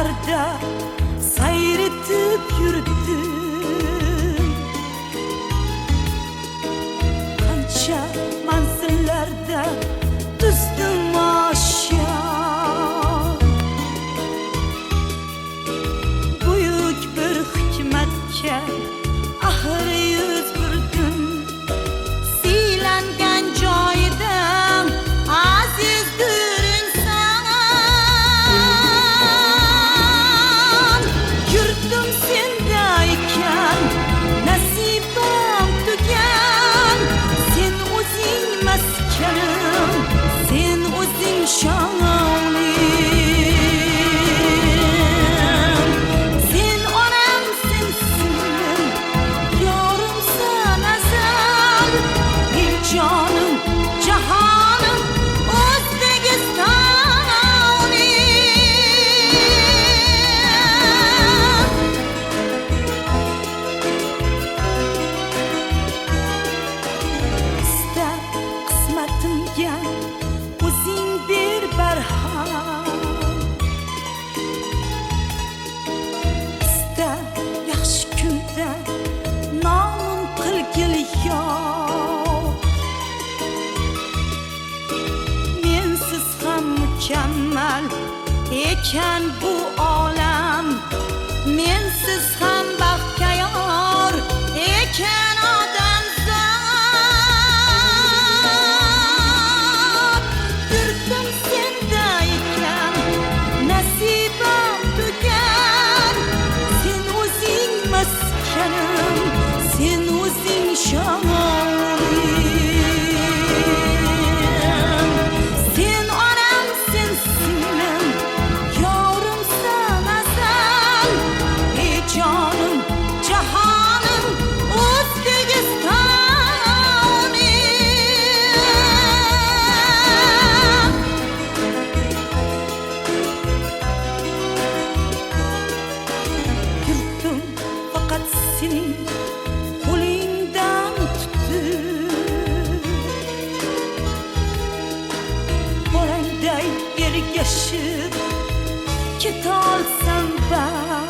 ko'chalarda sayr etib yurdim. Qancha manzillarda tuzdim oshyon. Buyuk bir hikmatga axir yuz burdim. Siylangan joyidan azizdir inson. Yurtim senda ekan, nasibam tugan. Sen o'zing maskanim, sen o'zing shonim. Sen onam, sen singlim, yorimsan azal. Ey jonim, jahonim, O'zbekistonim. Ista qismatimga o'zing ber barham. Ista yaxshi kunda nomim qilgil yod. Mensiz ham mukammal ekan bu olam. Mensiz ham baxtga yor ekan odamzod. Yurtim senda ekan, nasibam tugan. Sen o'zing maskanim, sen o'zing shonim. Sen onam, sen singlim, yorimsan azal. Ey jonim, jahonim, O'zbekistonim. Yurtim faqat sening qo'lingdan tutib. Bolangday ergashib ketolsam bas.